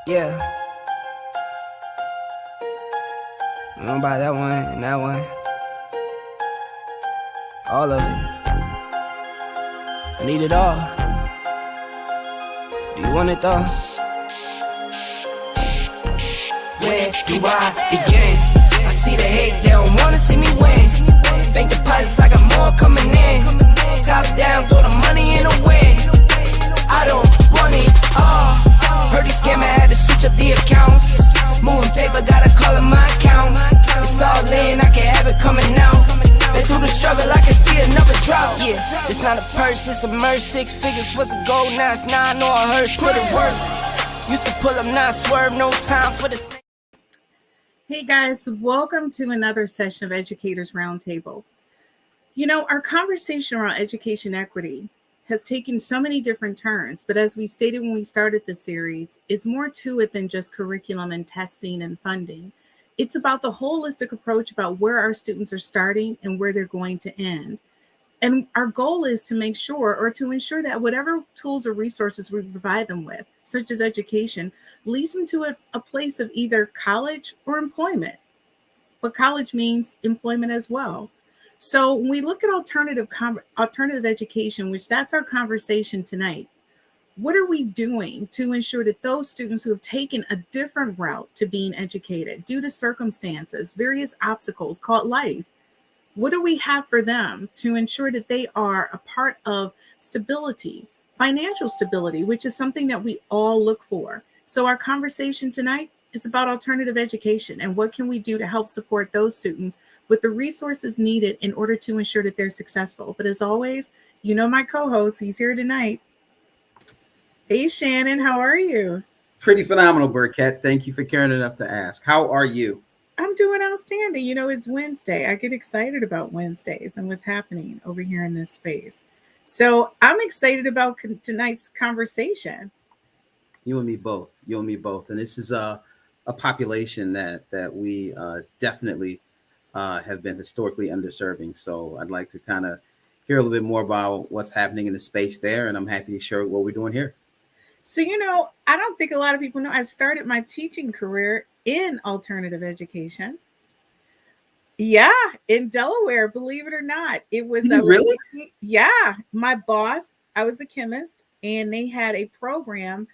Yeah. I'm gonna buy that one and that one. All of it. I need it all. Do you want it though? Where do I begin? I see the hate, they don't wanna see me win. Bank deposits, I got more coming in. Top down, throw the money in the wind. I don't want it all. Heard he scammer, had to switch up the accounts. Moving paper, gotta call it my account. It's all in, I can have it coming out. Been through the struggle, I can see another drought. Yeah, it's not a purse, it's a merge. 6 figures was a goal, now it's 9 or a hearse. Put it work. Used to pull up, not swerve, no time for the. Hey guys, welcome to another session of Educators Roundtable. You know, our conversation around education equity has taken so many different turns, but as we stated when we started this series, is more to it than just curriculum and testing and funding. It's about the holistic approach about where our students are starting and where they're going to end. And our goal is to make sure or to ensure that whatever tools or resources we provide them with, such as education, leads them to a place of either college or employment. But college means employment as well. So when we look at alternative education, which that's our conversation tonight, what are we doing to ensure that those students who have taken a different route to being educated due to circumstances, various obstacles called life, what do we have for them to ensure that they are a part of stability, financial stability, which is something that we all look for? So our conversation tonight is about alternative education and what can we do to help support those students with the resources needed in order to ensure that they're successful. But as always, you know my co-host, he's here tonight. Hey, Shannon, how are you? Pretty phenomenal, Burkett. Thank you for caring enough to ask. How are you? I'm doing outstanding. You know, it's Wednesday. I get excited about Wednesdays and what's happening over here in this space. So I'm excited about tonight's conversation. You and me both. You and me both. And this is a population that we definitely have been historically underserving. So I'd like to kind of hear a little bit more about what's happening in the space there. And I'm happy to share what we're doing here. So, you know, I don't think a lot of people know I started my teaching career in alternative education. Yeah, in Delaware, believe it or not. It was really? Yeah, my boss, I was a chemist, and they had a program,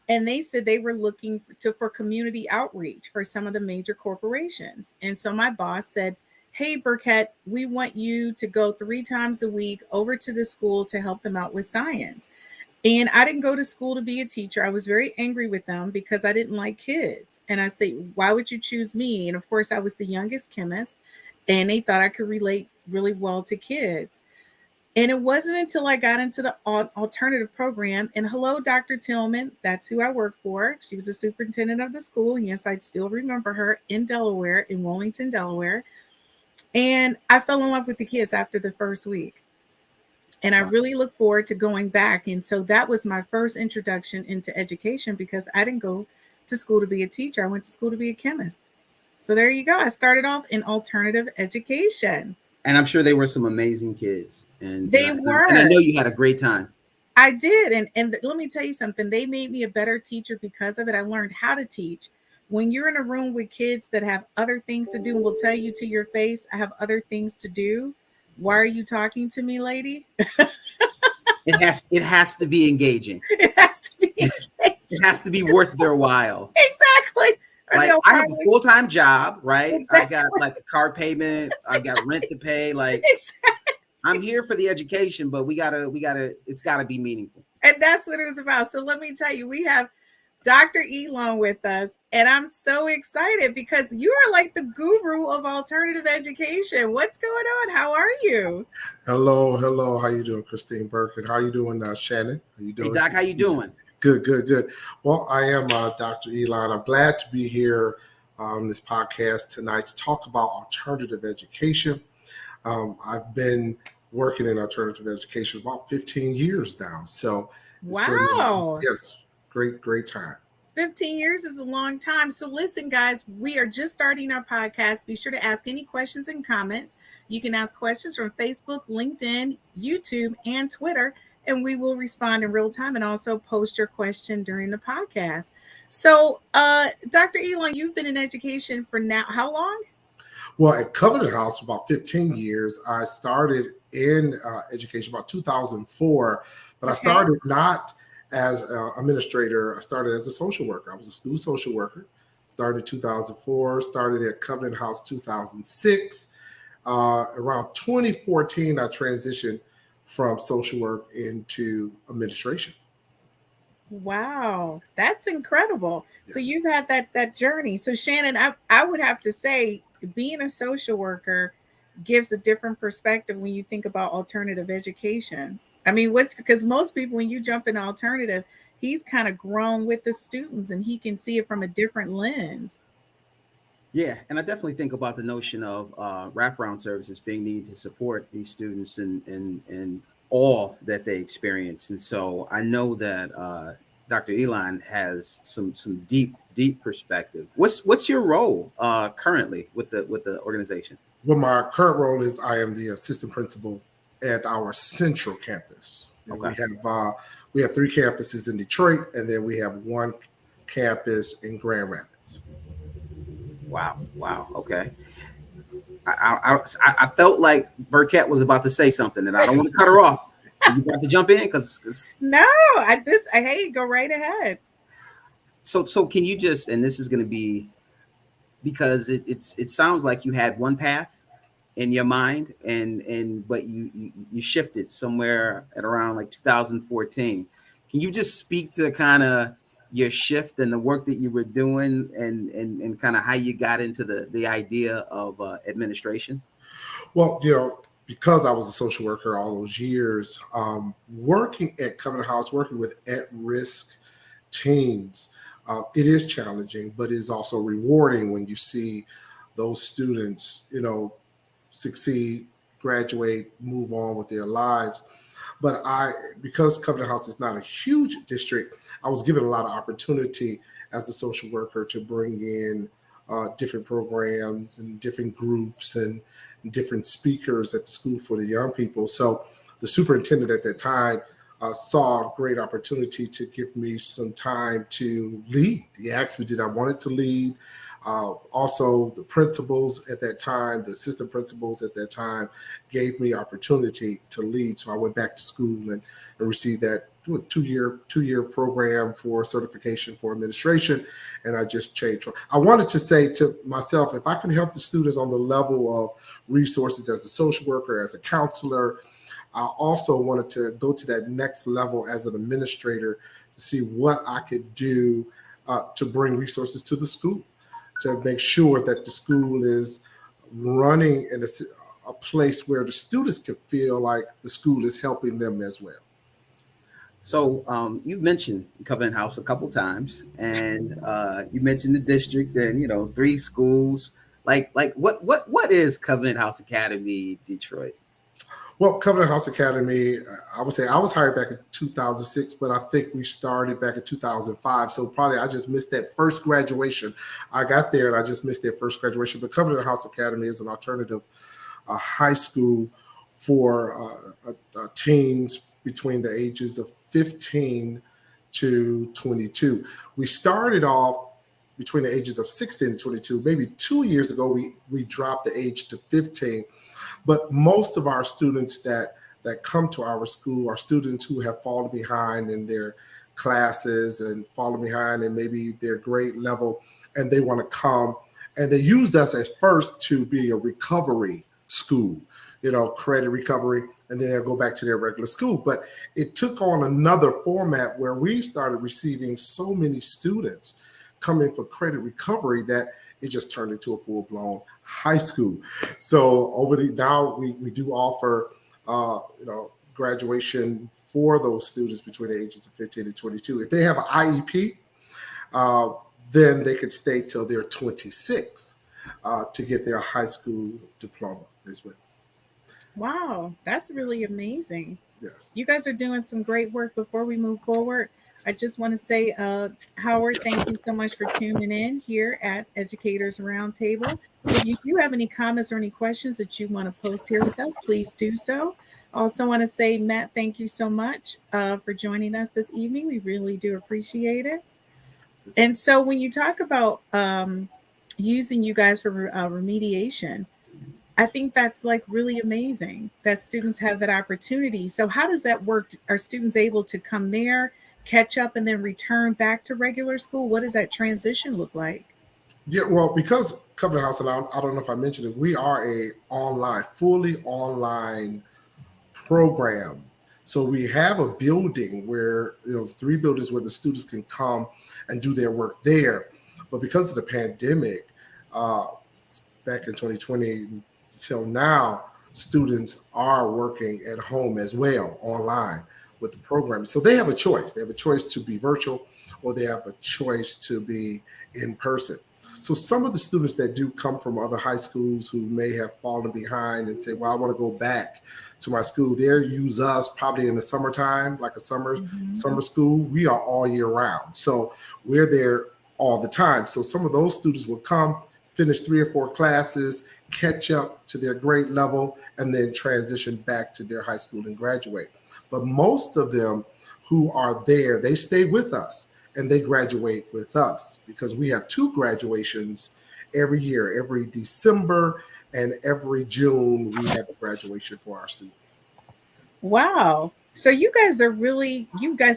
and they said they were looking for community outreach for some of the major corporations. And so my boss said, hey, Burkett, we want you to go 3 times a week over to the school to help them out with science. And I didn't go to school to be a teacher. I was very angry with them because I didn't like kids. And I said, why would you choose me? And of course, I was the youngest chemist, and they thought I could relate really well to kids. And it wasn't until I got into the alternative program. And hello, Dr. Tillman, that's who I work for. She was the superintendent of the school. Yes, I'd still remember her in Delaware, in Wilmington, Delaware. And I fell in love with the kids after the first week. And I really look forward to going back. And so that was my first introduction into education because I didn't go to school to be a teacher. I went to school to be a chemist. So there you go. I started off in alternative education. And I'm sure they were some amazing kids. And they were. And I know you had a great time. I did. And let me tell you something. They made me a better teacher because of it. I learned how to teach. When you're in a room with kids that have other things to do and will tell you to your face, I have other things to do. Why are you talking to me, lady? It has to be engaging. It has to be engaging. It has to be worth their while. Exactly. Like I have a full-time job, right? Exactly. I got like the car payment, I got rent to pay. Like exactly. I'm here for the education, but it's gotta be meaningful. And that's what it was about. So let me tell you, we have Dr. Elon with us, and I'm so excited because you are like the guru of alternative education. What's going on? How are you? Hello. How you doing, Christine Burkett? How you doing, Shannon? How you doing? Hey, Doc, how you doing? Good. Well, I am Dr. Elon. I'm glad to be here on this podcast tonight to talk about alternative education. I've been working in alternative education about 15 years now. So wow. Yes. Great time. 15 years is a long time. So listen, guys, we are just starting our podcast. Be sure to ask any questions and comments. You can ask questions from Facebook, LinkedIn, YouTube, and Twitter. and we will respond in real time and also post your question during the podcast. So, Dr. Elon, you've been in education for now, how long? Well, at Covenant House for about 15 years. I started in education about 2004, but I Okay. started not as an administrator. I started as a social worker. I was a school social worker. Started in 2004, started at Covenant House 2006. Around 2014, I transitioned from social work into administration. Wow, that's incredible. So Yes. you've had that journey. So Shannon, I would have to say being a social worker gives a different perspective when you think about alternative education. I mean, what's because most people when you jump in alternative, he's kind of grown with the students and he can see it from a different lens. Yeah, and I definitely think about the notion of wraparound services being needed to support these students and all that they experience. And so I know that Dr. Elon has some deep perspective. What's your role currently with the organization? Well, my current role is I am the assistant principal at our central campus. And Okay. we have three campuses in Detroit, and then we have one campus in Grand Rapids. Wow. Okay. I felt like Burkett was about to say something, and I don't want to cut her off. You got to jump in because No, I hey, go right ahead. so can you just, and this is going to be because it sounds like you had one path in your mind and but you shifted somewhere at around like 2014. Can you just speak to kind of your shift and the work that you were doing and kind of how you got into the idea of administration? Well, because I was a social worker all those years, working at Covenant House, working with at-risk teens, it is challenging, but it is also rewarding when you see those students, succeed, graduate, move on with their lives. But because Covenant House is not a huge district, I was given a lot of opportunity as a social worker to bring in different programs and different groups and different speakers at the school for the young people. So the superintendent at that time saw a great opportunity to give me some time to lead. He asked me, did I want to lead? Also, the principals at that time, the assistant principals at that time gave me opportunity to lead. So I went back to school and received that two-year program for certification for administration. And I just changed. I wanted to say to myself, if I can help the students on the level of resources as a social worker, as a counselor, I also wanted to go to that next level as an administrator to see what I could do to bring resources to the school, to make sure that the school is running in a place where the students can feel like the school is helping them as well. So you mentioned Covenant House a couple times, and you mentioned the district and three schools. Like what is Covenant House Academy Detroit? Well, Covenant House Academy, I would say I was hired back in 2006, but I think we started back in 2005. So probably I just missed that first graduation. I got there and I just missed that first graduation. But Covenant House Academy is an alternative high school for teens between the ages of 15 to 22. We started off between the ages of 16 and 22. Maybe 2 years ago, we dropped the age to 15. But most of our students that come to our school are students who have fallen behind in their classes and fallen behind in maybe their grade level, and they want to come. And they used us at first to be a recovery school, credit recovery, and then they'll go back to their regular school. But it took on another format where we started receiving so many students coming for credit recovery that it just turned into a full-blown high school. So now we do offer, graduation for those students between the ages of 15 and 22. If they have an IEP, then they could stay till they're 26 to get their high school diploma as well. Wow, that's really amazing. Yes. You guys are doing some great work. Before we move forward, I just want to say, Howard, thank you so much for tuning in here at Educators Roundtable. If you do have any comments or any questions that you want to post here with us, please do so. Also want to say, Matt, thank you so much for joining us this evening. We really do appreciate it. And so when you talk about using you guys for remediation, I think that's like really amazing that students have that opportunity. So how does that work? Are students able to come there, catch up, and then return back to regular school? What does that transition look like? Yeah, well, because Covenant House, and I don't know if I mentioned it, we are fully online program. So we have a building where, 3 buildings where the students can come and do their work there. But because of the pandemic, back in 2020 till now, students are working at home as well online with the program. So they have a choice. They have a choice to be virtual, or they have a choice to be in person. So some of the students that do come from other high schools who may have fallen behind and say, well, I want to go back to my school, they use us probably in the summertime, like a summer school. We are all year round. So we're there all the time. So some of those students will come, finish 3 or 4 classes, catch up to their grade level, and then transition back to their high school and graduate. But most of them who are there, they stay with us and they graduate with us, because we have 2 graduations every year. Every December and every June, we have a graduation for our students. Wow. So you guys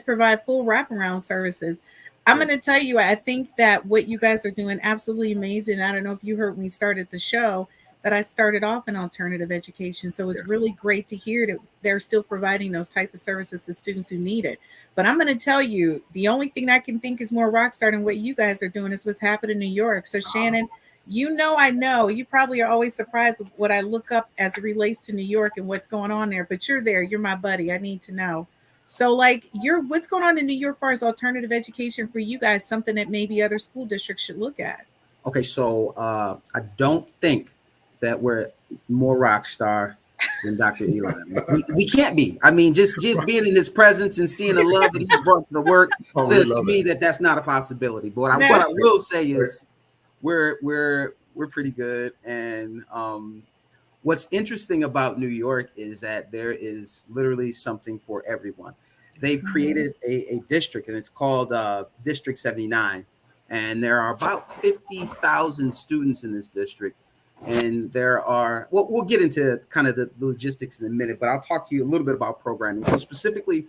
provide full wraparound services. I'm going to tell you, I think that what you guys are doing absolutely amazing. I don't know if you heard when we started the show that I started off in alternative education. So it's really great to hear that they're still providing those type of services to students who need it. But I'm going to tell you, the only thing I can think is more rock star than what you guys are doing is what's happening in New York. So Shannon, I know you probably are always surprised with what I look up as it relates to New York and what's going on there, but you're there. You're my buddy. I need to know. So like what's going on in New York as far as alternative education for you guys, something that maybe other school districts should look at? Okay, so I don't think that we're more rock star than Dr. Elon. We can't be. I mean, just being in his presence and seeing the love that he's brought to the work says to me that that's not a possibility. But what I will say is we're pretty good. And what's interesting about New York is that there is literally something for everyone. They've created a district, and it's called District 79. And there are about 50,000 students in this district. And there are, we'll get into kind of the logistics in a minute, but I'll talk to you a little bit about programming. So specifically,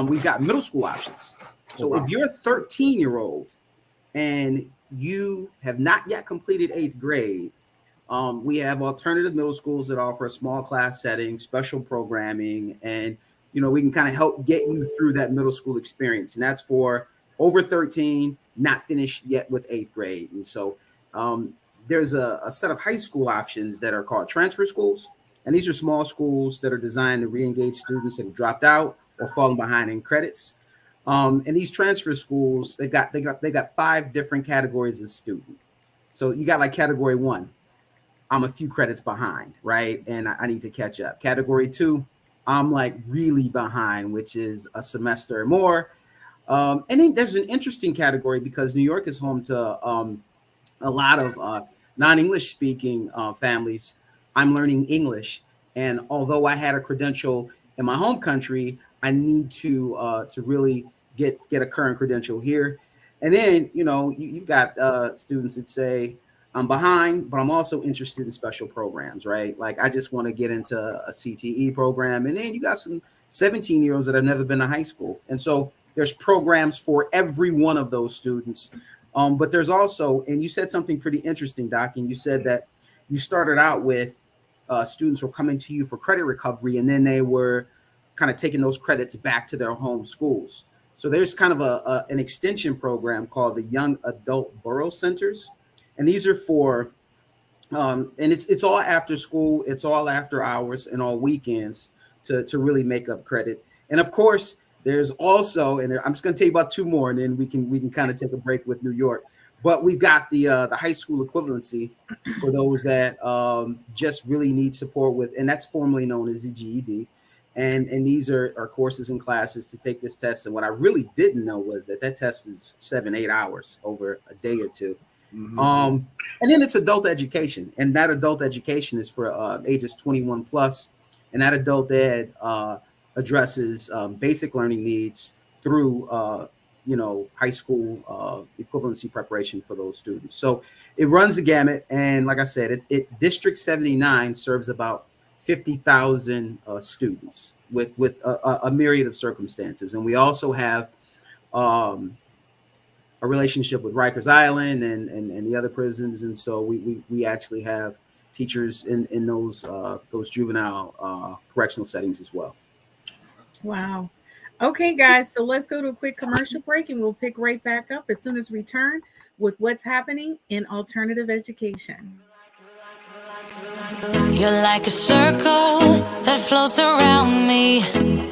we've got middle school options. So if you're a 13-year-old and you have not yet completed 8th grade, we have alternative middle schools that offer a small class setting, special programming, and we can kind of help get you through that middle school experience. And that's for over 13, not finished yet with 8th grade. And so there's a set of high school options that are called transfer schools. And these are small schools that are designed to re-engage students that have dropped out or fallen behind in credits. And these transfer schools, they got 5 different categories of student. So you got like category 1, I'm a few credits behind, right? And I need to catch up. Category 2, I'm like really behind, which is a semester or more. And then there's an interesting category because New York is home to a lot of non-English speaking families. I'm learning English, and although I had a credential in my home country, I need to really get a current credential here. And then you've got students that say I'm behind, but I'm also interested in special programs, right? Like I just want to get into a CTE program, and then you got some 17-year-olds that have never been to high school, and so there's programs for every one of those students. But there's also, and you said something pretty interesting, Doc, and you said that you started out with students were coming to you for credit recovery, and then they were kind of taking those credits back to their home schools. So there's kind of an extension program called the Young Adult Borough Centers. And these are for, and it's all after school, it's all after hours and all weekends to really make up credit. And of course, there's also, and I'm just going to tell you about 2 more, and then we can kind of take a break with New York. But we've got the high school equivalency for those that just really need support with, and that's formerly known as the GED. And these are courses and classes to take this test. And what I really didn't know was that test is 7-8 hours over a day or 2. Mm-hmm. And then it's adult education, and that adult education is for ages 21 plus. And that adult ed addresses basic learning needs through high school equivalency preparation for those students. So it runs the gamut. And like I said, District 79 serves about 50,000 students with a myriad of circumstances. And we also have a relationship with Rikers Island and the other prisons. And so we actually have teachers in those juvenile correctional settings as well. Wow. Okay, guys, so let's go to a quick commercial break and we'll pick right back up as soon as we return with what's happening in alternative education. You're like a circle that floats around me,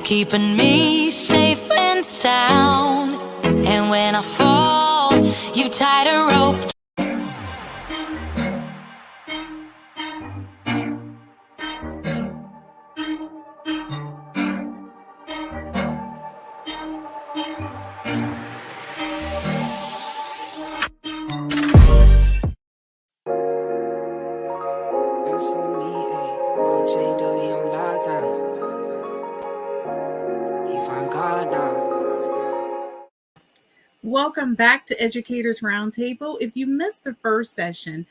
keeping me safe and sound. And when I fall, you tied a rope. Welcome back to Educators Roundtable. If you missed the first session,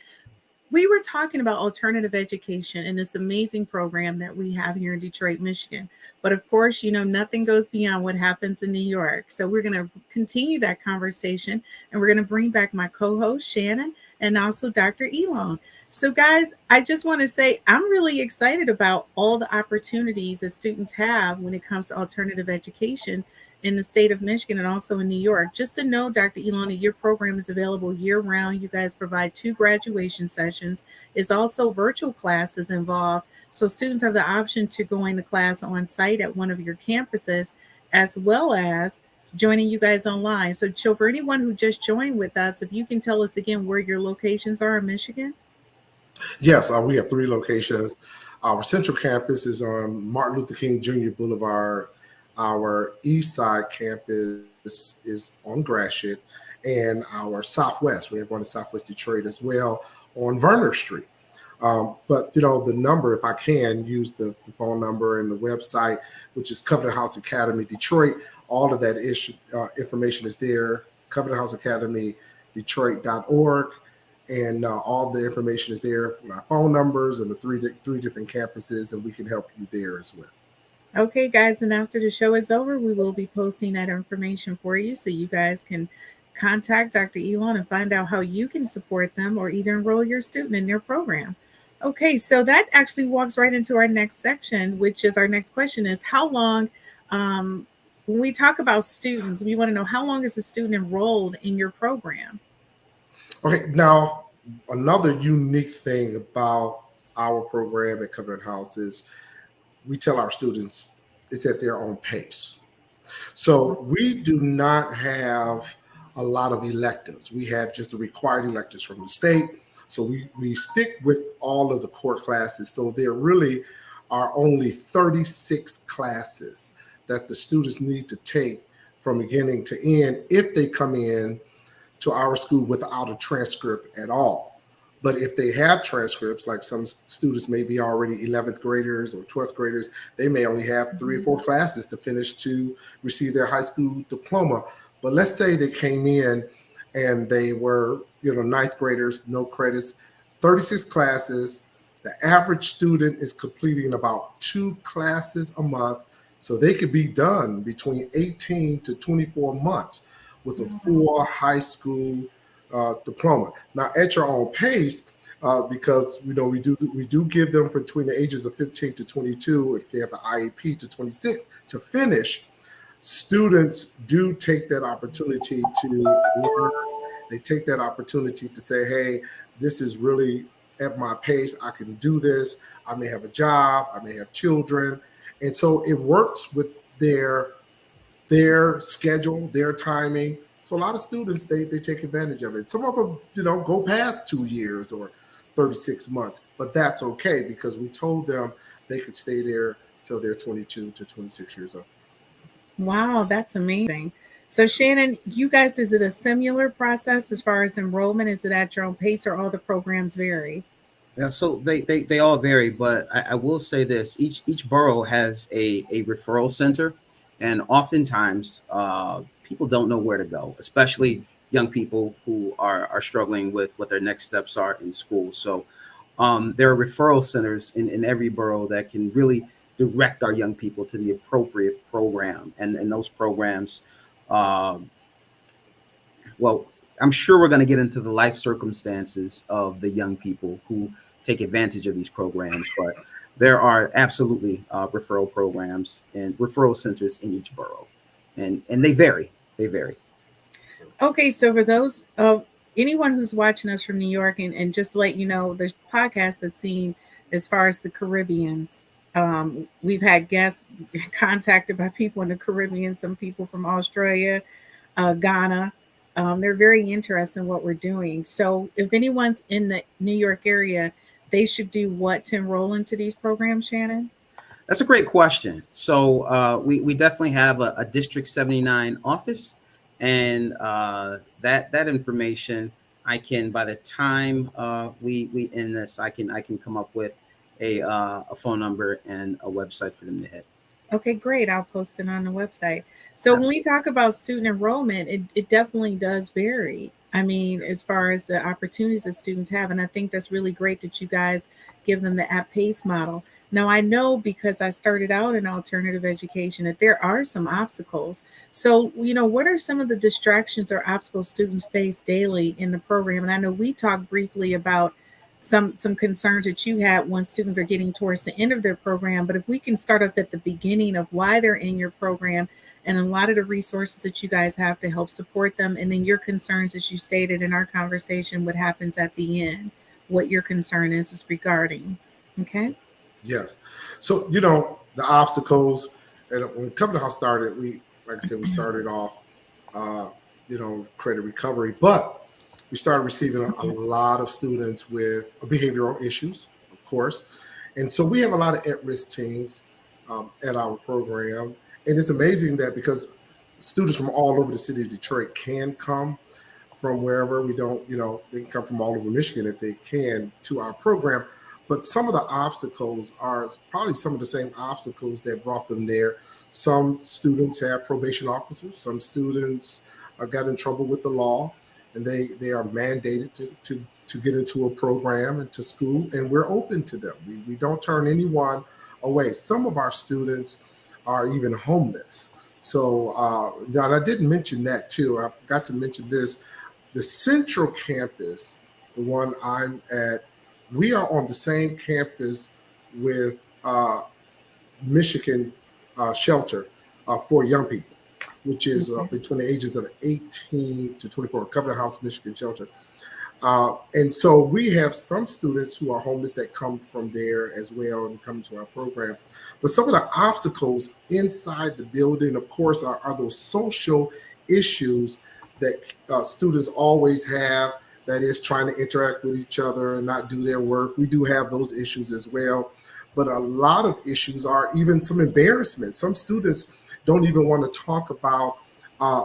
we were talking about alternative education and this amazing program that we have here in Detroit, Michigan. But of course, nothing goes beyond what happens in New York. So we're going to continue that conversation and we're going to bring back my co-host, Shannon, and also Dr. Elon. So guys, I just want to say I'm really excited about all the opportunities that students have when it comes to alternative education in the state of Michigan and also in New York. Just to know, Dr. Ilana, your program is available year-round. You guys provide 2 graduation sessions. It's also virtual classes involved. So students have the option to go into class on site at one of your campuses, as well as joining you guys online. So for anyone who just joined with us, if you can tell us again where your locations are in Michigan. Yes, we have 3 locations. Our central campus is on Martin Luther King Jr. Boulevard. Our east side campus is on Gratiot, and our southwest, we have one in Southwest Detroit as well on Verner Street. But the number, if I can use the phone number and the website, which is Covenant House Academy Detroit, all of that information is there, Covenant House Academy Detroit.org. And all the information is there for our phone numbers and the three different campuses, and we can help you there as well. Okay, guys, and after the show is over, we will be posting that information for you so you guys can contact Dr. Elon and find out how you can support them or either enroll your student in their program. Okay, so that actually walks right into our next section, which is our next question is how long, when we talk about students, we want to know how long is a student enrolled in your program? Okay, now another unique thing about our program at Covenant House is we tell our students it's at their own pace. So we do not have a lot of electives. We have just the required electives from the state. So we stick with all of the core classes. So there really are only 36 classes that the students need to take from beginning to end if they come in to our school without a transcript at all. But if they have transcripts, like some students may be already 11th graders or 12th graders, they may only have 3 or 4 classes to finish to receive their high school diploma. But let's say they came in and they were, 9th graders, no credits, 36 classes. The average student is completing about 2 classes a month. So they could be done between 18 to 24 months with a full high school diploma. Now, at your own pace, because we do give them between the ages of 15 to 22, if they have an IEP to 26 to finish. Students do take that opportunity to learn. They take that opportunity to say, hey, this is really at my pace. I can do this. I may have a job. I may have children. And so it works with their schedule, their timing. So a lot of students, they take advantage of it. Some of them, go past 2 years or 36 months, but that's okay because we told them they could stay there till they're 22 to 26 years old. Wow, that's amazing. So Shannon, you guys, is it a similar process as far as enrollment? Is it at your own pace or all the programs vary? Yeah, so they all vary, but I will say this: each borough has a referral center, and oftentimes people don't know where to go, especially young people who are struggling with what their next steps are in school. So there are referral centers in every borough that can really direct our young people to the appropriate program, and those programs. um well, I'm sure we're going to get into the life circumstances of the young people who take advantage of these programs, but there are absolutely referral programs and referral centers in each borough, and they vary. They vary. Okay, so for those of anyone who's watching us from New York, and just to let you know, the podcast is seen as far as the Caribbeans. We've had guests contacted by people in the Caribbean, some people from Australia, Ghana. They're very interested in what we're doing. So if anyone's in the New York area, they should do what to enroll into these programs, Shannon? That's a great question. So we definitely have a District 79 office, and that information I can, by the time we end this, I can come up with a phone number and a website for them to hit. Okay, great. I'll post it on the website. So when we talk about student enrollment, it definitely does vary. I mean, as far as the opportunities that students have, and I think that's really great that you guys give them the app pace model. Now I know because I started out in alternative education that there are some obstacles. So, what are some of the distractions or obstacles students face daily in the program? And I know we talked briefly about some concerns that you had when students are getting towards the end of their program. But if we can start off at the beginning of why they're in your program and a lot of the resources that you guys have to help support them, and then your concerns, as you stated in our conversation, what happens at the end, what your concern is regarding. Okay. Yes. So, the obstacles, and when Company House started, like I said, we started off, uh, credit recovery, but we started receiving a lot of students with behavioral issues, of course. And so we have a lot of at-risk teens at our program. And it's amazing that because students from all over the city of Detroit can come from wherever. We don't, they can come from all over Michigan if they can to our program. But some of the obstacles are probably some of the same obstacles that brought them there. Some students have probation officers. Some students got in trouble with the law, and they are mandated to get into a program and to school, and we're open to them. We don't turn anyone away. Some of our students are even homeless. So now, and I didn't mention that too. I forgot to mention this. The Central Campus, the one I'm at, we are on the same campus with Michigan Shelter for young people, which is between the ages of 18 to 24, Covenant House Michigan Shelter. And so we have some students who are homeless that come from there as well and come to our program. But some of the obstacles inside the building, of course, are those social issues that students always have, that is trying to interact with each other and not do their work. We do have those issues as well. But a lot of issues are even some embarrassment. Some students don't even want to talk about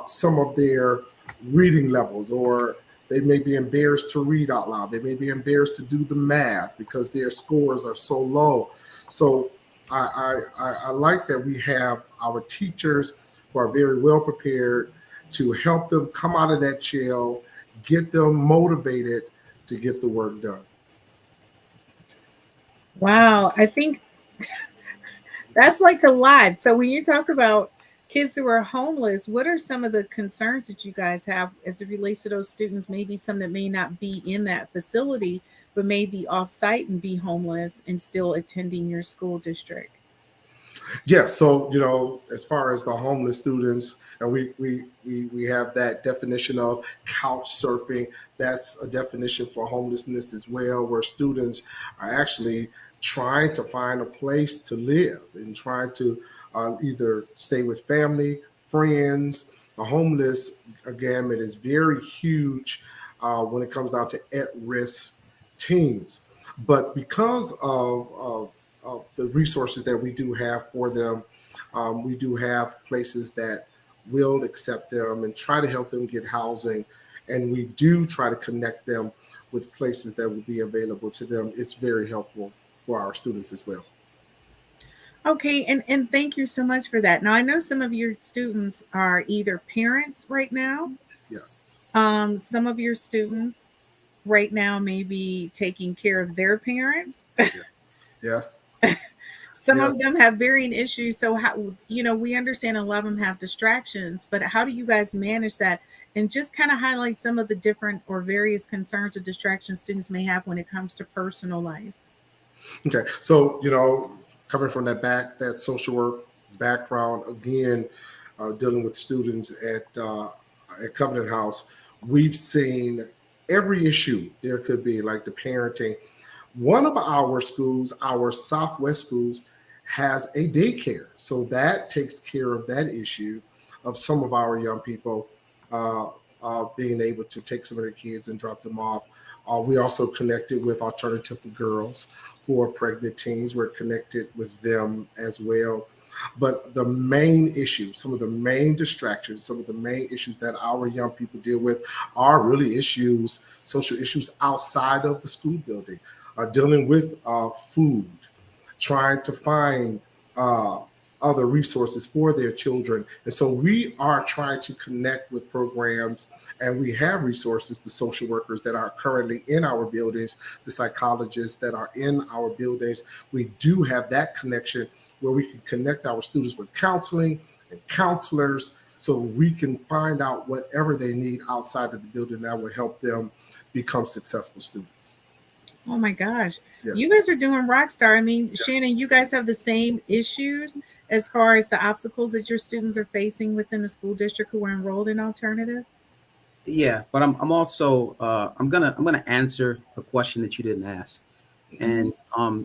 some of their reading levels, or they may be embarrassed to read out loud. They may be embarrassed to do the math because their scores are so low. So I like that we have our teachers who are very well prepared to help them come out of that shell, get them motivated to get the work done. Wow. I think that's like a lot. So when you talk about kids who are homeless, what are some of the concerns that you guys have as it relates to those students? Maybe some that may not be in that facility, but may be off site and be homeless and still attending your school district. Yeah, so as far as the homeless students, and we have that definition of couch surfing. That's a definition for homelessness as well, where students are actually trying to find a place to live and trying to either stay with family, friends. The homeless gamut is very huge when it comes down to at-risk teens. But because of the resources that we do have for them, we do have places that will accept them and try to help them get housing. And we do try to connect them with places that will be available to them, it's very helpful for our students as well. Okay, and thank you so much for that. Now I know some of your students are either parents right now. Yes. Some of your students right now may be taking care of their parents. Yes. Yes. Some of Yes. them have varying issues. So how, we understand a lot of them have distractions, but how do you guys manage that? And just kind of highlight some of the different or various concerns or distractions students may have when it comes to personal life. Okay. So, coming from that social work background, again, dealing with students at Covenant House, we've seen every issue there could be, like the parenting. One of our schools, our Southwest schools, has a daycare. So that takes care of that issue of some of our young people uh, being able to take some of their kids and drop them off. We also connected with Alternative for Girls who are pregnant teens. We're connected with them as well. But the main issue, some of the main distractions, some of the main issues that our young people deal with are really issues, social issues outside of the school building, dealing with food, trying to find other resources for their children. And so we are trying to connect with programs, and we have resources, the social workers that are currently in our buildings, the psychologists that are in our buildings. We do have that connection where we can connect our students with counseling and counselors so we can find out whatever they need outside of the building that will help them become successful students. Oh my gosh. Yes. You guys are doing Rockstar. I mean, Yes. Shannon, you guys have the same issues as far as the obstacles that your students are facing within the school district who are enrolled in alternative? Yeah, but I'm also I'm gonna answer a question that you didn't ask, and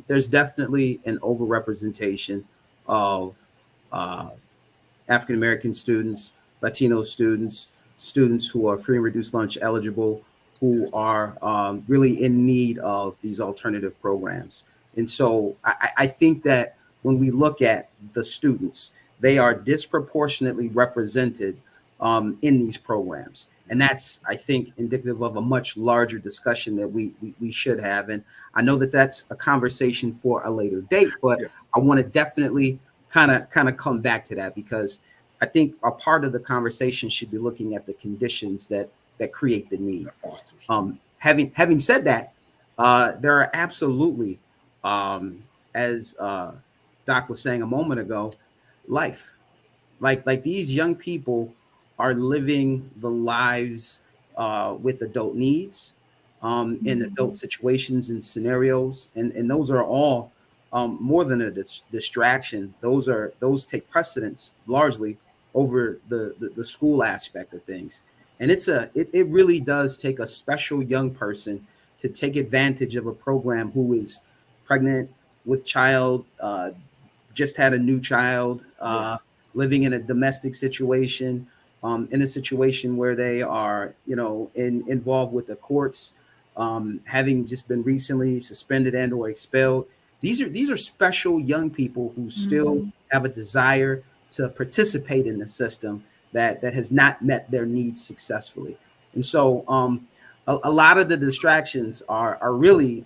there's definitely an overrepresentation of uh, African American students, Latino students, students who are free and reduced lunch eligible, who Yes. are really in need of these alternative programs. And so I think that when we look at the students, they are disproportionately represented in these programs. And that's, I think, indicative of a much larger discussion that we should have. And I know that that's a conversation for a later date, but Yes. I want to definitely kind of come back to that, because I think a part of the conversation should be looking at the conditions that create the need. The fosters. Having said that, there are absolutely, as Doc was saying a moment ago, life. Like these young people are living the lives with adult needs, in adult situations and scenarios, and those are all more than a distraction. Those take precedence largely over the school aspect of things. And it really does take a special young person to take advantage of a program who is pregnant, with child, just had a new child, Yes. living in a domestic situation, in a situation where they are, involved with the courts, having just been recently suspended and or expelled. These are special young people who still Mhm. have a desire to participate in the system that has not met their needs successfully. And so a lot of the distractions are really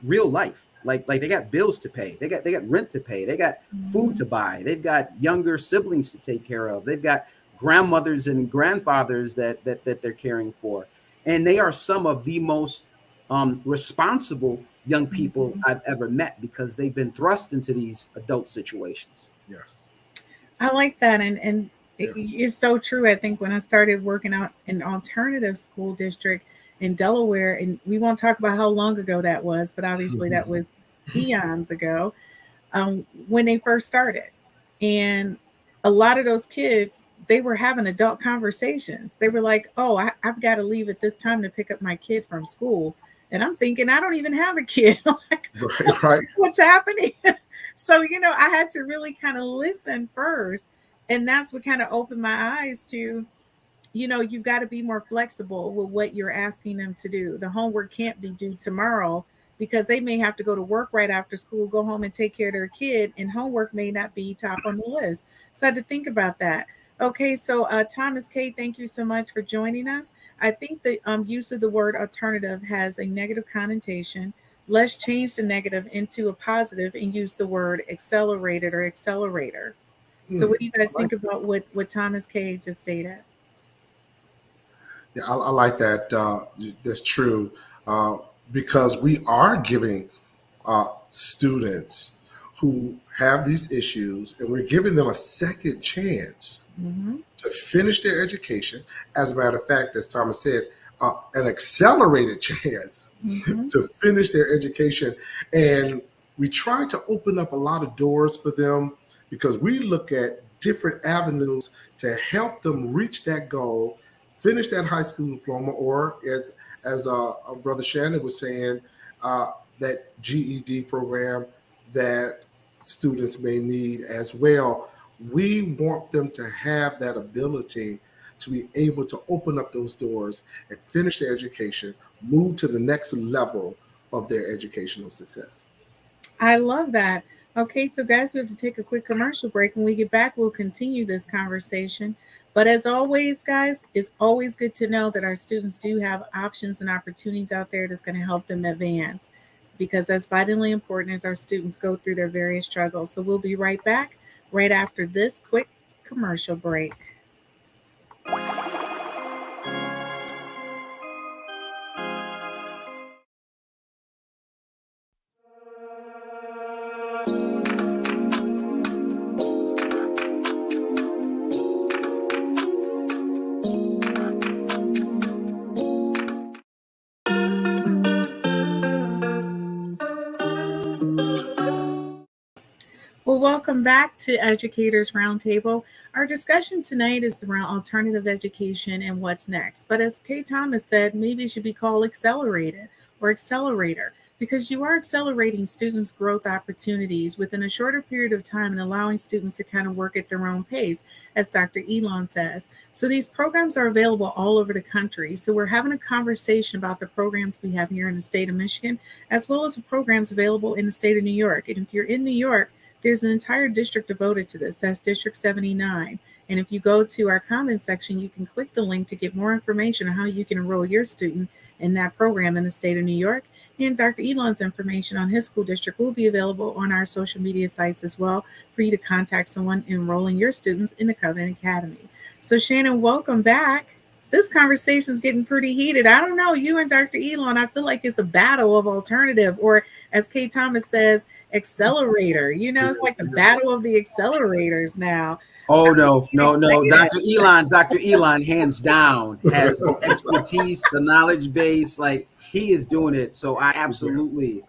real life. Like they got bills to pay, they got rent to pay, they got food to buy, they've got younger siblings to take care of, they've got grandmothers and grandfathers that they're caring for, and they are some of the most responsible young people I've ever met, because they've been thrust into these adult situations. Yes. I like that. And Yes. it's so true. I think when I started working out in alternative school district in Delaware, and we won't talk about how long ago that was, but obviously that was eons ago, when they first started. And a lot of those kids, they were having adult conversations. They were like, oh, I've got to leave at this time to pick up my kid from school. And I'm thinking, I don't even have a kid. Like, Right. Right. what's happening? So, I had to really kind of listen first. And that's what kind of opened my eyes to, you've got to be more flexible with what you're asking them to do. The homework can't be due tomorrow because they may have to go to work right after school, go home and take care of their kid, and homework may not be top on the list. So I had to think about that. Okay, so Thomas K, thank you so much for joining us. I think the use of the word alternative has a negative connotation. Let's change the negative into a positive and use the word accelerated or accelerator. So, what do you I guys like think about what Thomas K just stated? Yeah, I like that. That's true because we are giving students who have these issues, and we're giving them a second chance Mm-hmm. to finish their education. As a matter of fact, as Thomas said, an accelerated chance Mm-hmm. to finish their education. And we try to open up a lot of doors for them because we look at different avenues to help them reach that goal, finish that high school diploma, or as Brother Shannon was saying, uh, that GED program that students may need as well. We want them to have that ability to be able to open up those doors and finish their education, move to the next level of their educational success. I love that. Okay, so guys, we have to take a quick commercial break. When we get back, we'll continue this conversation. But as always, guys, it's always good to know that our students do have options and opportunities out there that's going to help them advance because that's vitally important as our students go through their various struggles. So we'll be right back right after this quick commercial break. Well, welcome back to Educators Roundtable. Our discussion tonight is around alternative education and what's next. But as Kay Thomas said, maybe it should be called accelerated or accelerator because you are accelerating students' growth opportunities within a shorter period of time and allowing students to kind of work at their own pace, as Dr. Elon says. So these programs are available all over the country. So we're having a conversation about the programs we have here in the state of Michigan, as well as the programs available in the state of New York. And if you're in New York, there's an entire district devoted to this. That's District 79. And if you go to our comments section, you can click the link to get more information on how you can enroll your student in that program in the state of New York. And Dr. Elon's information on his school district will be available on our social media sites as well for you to contact someone enrolling your students in the Covenant Academy. So Shannon, welcome back. This conversation is getting pretty heated. I don't know, you and Dr. Elon, I feel like it's a battle of alternative, or as Kay Thomas says, accelerator. You know, it's like the battle of the accelerators now. Oh no, no, no. Excited. Dr. Elon, hands down, has the expertise, the knowledge base. Like he is doing it. So I absolutely,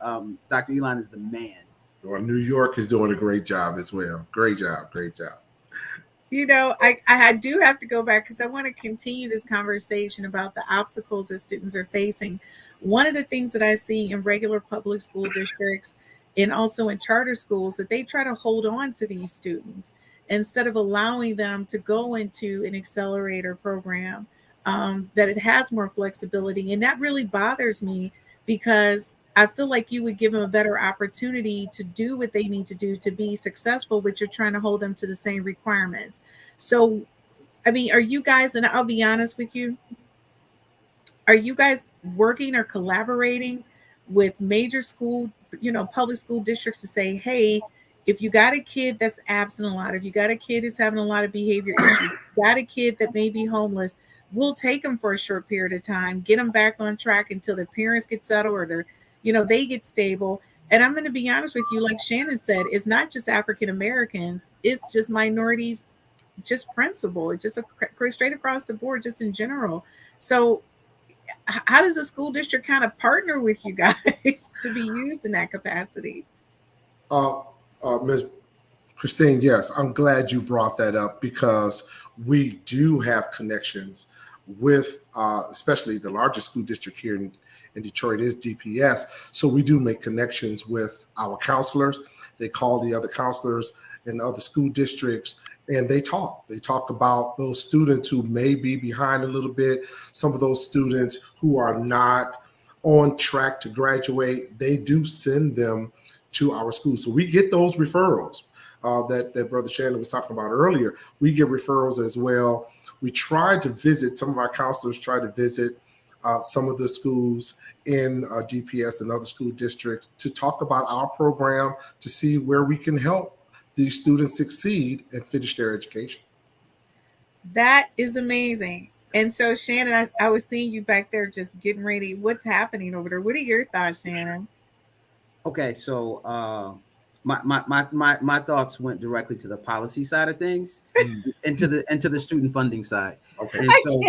Dr. Elon is the man. Well, New York is doing a great job as well. Great job, great job. You know, I do have to go back because I want to continue this conversation about the obstacles that students are facing. One of the things that I see in regular public school districts and also in charter schools that they try to hold on to these students instead of allowing them to go into an accelerator program, that it has more flexibility. And that really bothers me because I feel like you would give them a better opportunity to do what they need to do to be successful, but you're trying to hold them to the same requirements. So, I mean, are you guys, and I'll be honest with you, are you guys working or collaborating with major school, public school districts to say, hey, if you got a kid that's absent a lot, if you got a kid that's having a lot of behavior issues, you got a kid that may be homeless, we'll take them for a short period of time, get them back on track until their parents get settled or they get stable. And I'm going to be honest with you, like Shannon said, it's not just African Americans, it's just minorities, just principal, it's just straight across the board, just in general. So how does the school district kind of partner with you guys to be used in that capacity? Ms. Christine, yes, I'm glad you brought that up because we do have connections with, especially the largest school district here in Detroit is DPS. So we do make connections with our counselors. They call the other counselors in other school districts and they talk. They talk about those students who may be behind a little bit, some of those students who are not on track to graduate. They do send them to our schools. So we get those referrals. that Brother Shannon was talking about earlier. We get referrals as well. We try to visit, some of our counselors try to visit some of the schools in DPS and other school districts to talk about our program, to see where we can help these students succeed and finish their education. That is amazing. And so, Shannon, I was seeing you back there just getting ready. What's happening over there? What are your thoughts, Shannon? Okay, so my thoughts went directly to the policy side of things, and to the student funding side. Okay. And so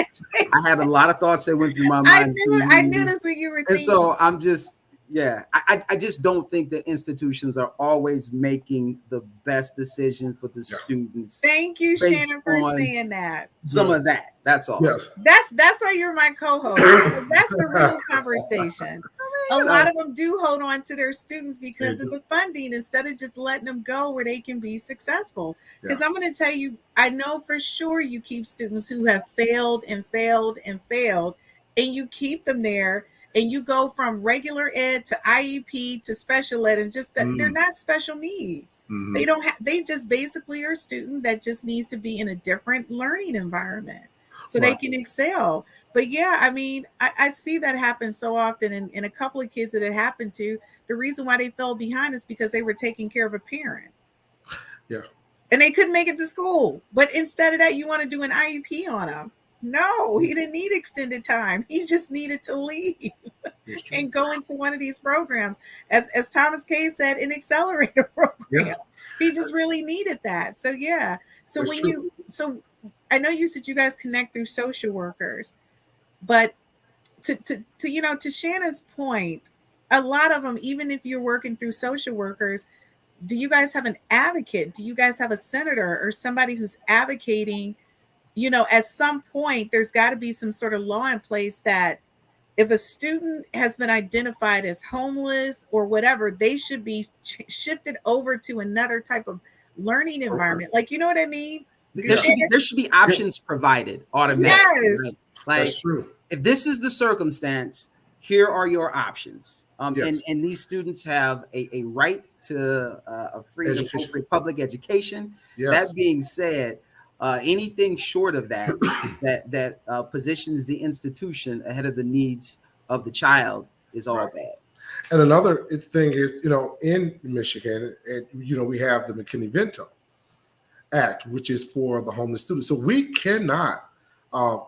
I had a lot of thoughts that went through my mind. I knew this when you were thinking. And so I'm just, I just don't think that institutions are always making the best decision for the students. Thank you, Shannon, for saying that. Some of that. That's all. Yes. That's why you're my co-host. That's the real conversation. A lot of them do hold on to their students because of the funding instead of just letting them go where they can be successful. Because I'm going to tell you, I know for sure you keep students who have failed and failed and failed, and you keep them there, and you go from regular ed to IEP to special ed, and just they're not special needs. They don't have. They just basically are a student that just needs to be in a different learning environment so they can excel. But yeah, I mean, I see that happen so often. And a couple of kids that it happened to, the reason why they fell behind is because they were taking care of a parent. Yeah. And they couldn't make it to school. But instead of that, you want to do an IEP on them. No, he didn't need extended time. He just needed to leave and go into one of these programs. As Thomas K said, an accelerator program. Yeah. He just really needed that. So yeah. So that's true. So I know you said you guys connect through social workers. But to Shannon's point, a lot of them, even if you're working through social workers, do you guys have an advocate? Do you guys have a senator or somebody who's advocating? At some point, there's got to be some sort of law in place that if a student has been identified as homeless or whatever, they should be shifted over to another type of learning environment. Like, you know what I mean? There should be options provided automatically. Yes. Right? Like, that's true. If this is the circumstance, here are your options. Yes. And these students have a right to a free and appropriate public education. Yes. That being said, anything short of that that positions the institution ahead of the needs of the child is all bad. And another thing is, in Michigan, we have the McKinney-Vento Act, which is for the homeless students. So we cannot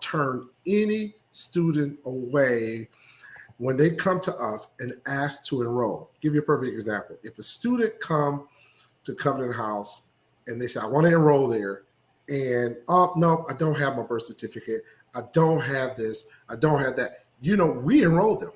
turn any student away when they come to us and ask to enroll. Give you a perfect example. If a student come to Covenant House and they say, I want to enroll there, and no, I don't have my birth certificate, I don't have this, I don't have that, we enroll them.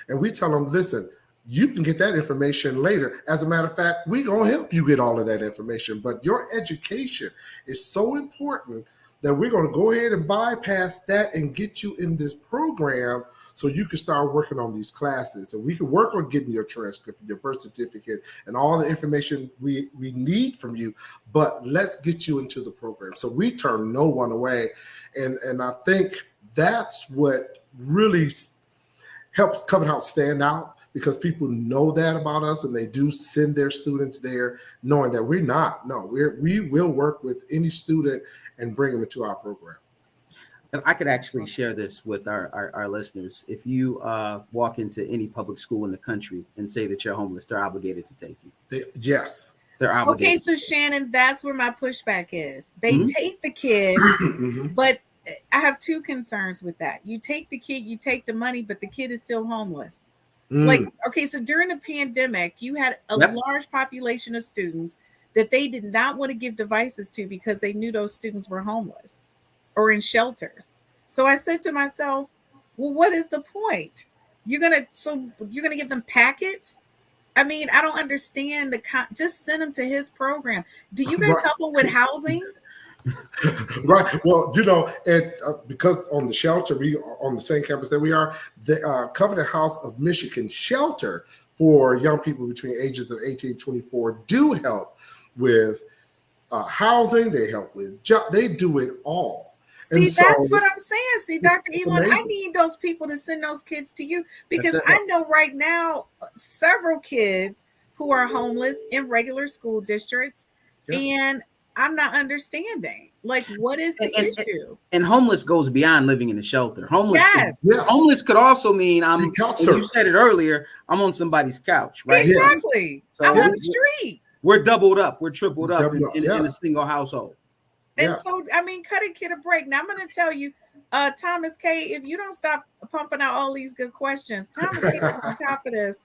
And we tell them, listen, you can get that information later. As a matter of fact, we're going to help you get all of that information. But your education is so important that we're going to go ahead and bypass that and get you in this program so you can start working on these classes. And we can work on getting your transcript, your birth certificate, and all the information we need from you. But let's get you into the program. So we turn no one away. And I think that's what really helps Covenant House stand out, because people know that about us and they do send their students there knowing that we will work with any student and bring them into our program. If I could actually share this with our listeners. If you walk into any public school in the country and say that you're homeless, they're obligated to take you. Yes. They're obligated. Okay, so Shannon, that's where my pushback is. They take the kid, but I have two concerns with that. You take the kid, you take the money, but the kid is still homeless. Like, okay, so during the pandemic, you had a large population of students that they did not want to give devices to because they knew those students were homeless or in shelters. So I said to myself, well, what is the point? You're gonna give them packets? I mean, I don't understand just send them to his program. Do you guys help them with housing? Right. Well, and because on the shelter, we are on the same campus that we are, the Covenant House of Michigan shelter for young people between ages of 18 and 24 do help with housing. They help with they do it all. See, that's what I'm saying. See, Dr. Elon, I need those people to send those kids to you, because I know right now several kids who are homeless in regular school districts. And I'm not understanding. Like, what is the issue? And homeless goes beyond living in a shelter. Yes. Homeless could also mean I'm. couch And you surfing. said it earlier. I'm on somebody's couch, right? Exactly. So I'm on the street. we're doubled up. We're tripled up in Yes. a single household. And so, I mean, cut a kid a break. Now, I'm going to tell you, Thomas K., if you don't stop pumping out all these good questions, Thomas K. on top of this,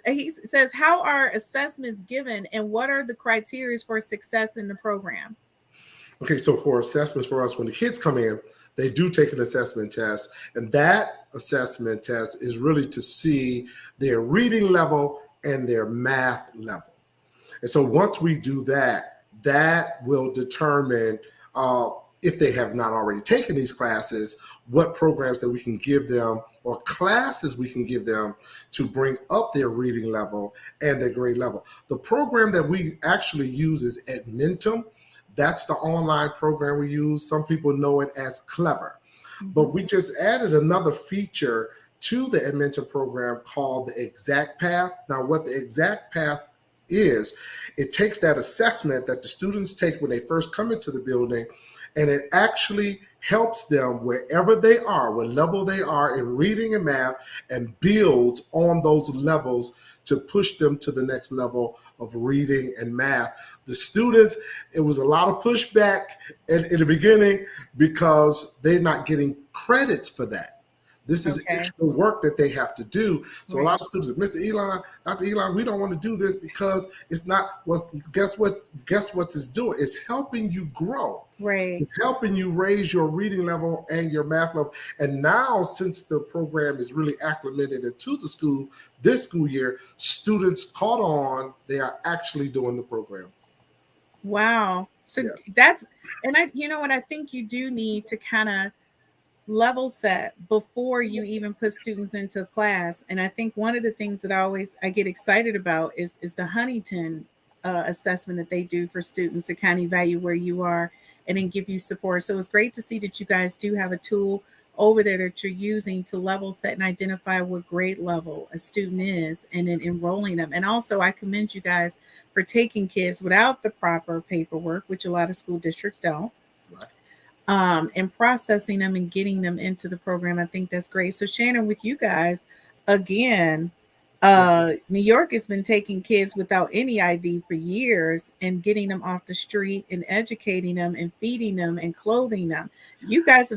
he says, how are assessments given and what are the criteria for success in the program? Okay, so for assessments for us, when the kids come in, they do take an assessment test. And that assessment test is really to see their reading level and their math level. And so once we do that, that will determine if they have not already taken these classes, what programs that we can give them or classes we can give them to bring up their reading level and their grade level. The program that we actually use is Edmentum. That's the online program we use. Some people know it as Clever. But we just added another feature to the Edmentum program called the Exact Path. Now, what the Exact Path is, it takes that assessment that the students take when they first come into the building, and it actually helps them wherever they are, what level they are in reading and math, and builds on those levels to push them to the next level of reading and math. The students, it was a lot of pushback in the beginning because they're not getting credits for that. This is extra work that they have to do. So a lot of students, Mr. Elon, Dr. Elon, we don't want to do this because it's not guess what it's doing? It's helping you grow. Right. It's helping you raise your reading level and your math level. And now, since the program is really acclimated into the school, this school year, students caught on, they are actually doing the program. Wow. So that's, and I think you do need to kind of level set before you even put students into a class. And I think one of the things that I get excited about is the Huntington assessment that they do for students to kind of evaluate where you are and then give you support. So it's great to see that you guys do have a tool over there that you're using to level set and identify what grade level a student is and then enrolling them. And also I commend you guys for taking kids without the proper paperwork, which a lot of school districts don't. And processing them and getting them into the program. I think that's great. So Shannon, with you guys, again, New York has been taking kids without any ID for years and getting them off the street and educating them and feeding them and clothing them. You guys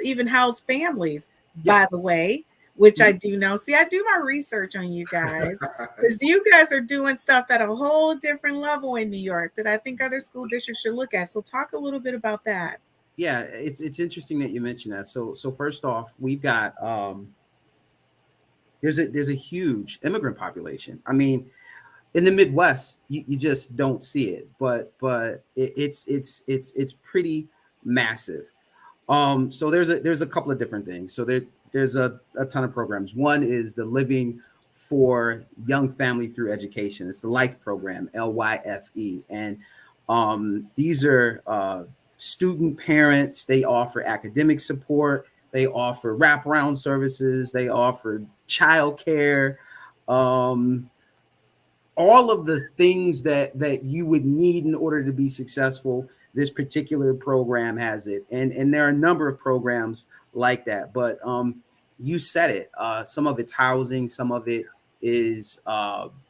even house families, by the way, which I do know. See, I do my research on you guys because you guys are doing stuff at a whole different level in New York that I think other school districts should look at. So talk a little bit about that. Yeah, it's interesting that you mentioned that. So first off, we've got there's a huge immigrant population. I mean, in the Midwest, you just don't see it, but it's pretty massive. So there's a couple of different things. So there's a ton of programs. One is the Living for Young Family Through Education. It's the LIFE program, LYFE, and these are student parents. They offer academic support. They offer wraparound services. They offer childcare, all of the things that you would need in order to be successful. This particular program has it, and there are a number of programs like that. But you said it. Some of it's housing. Some of it is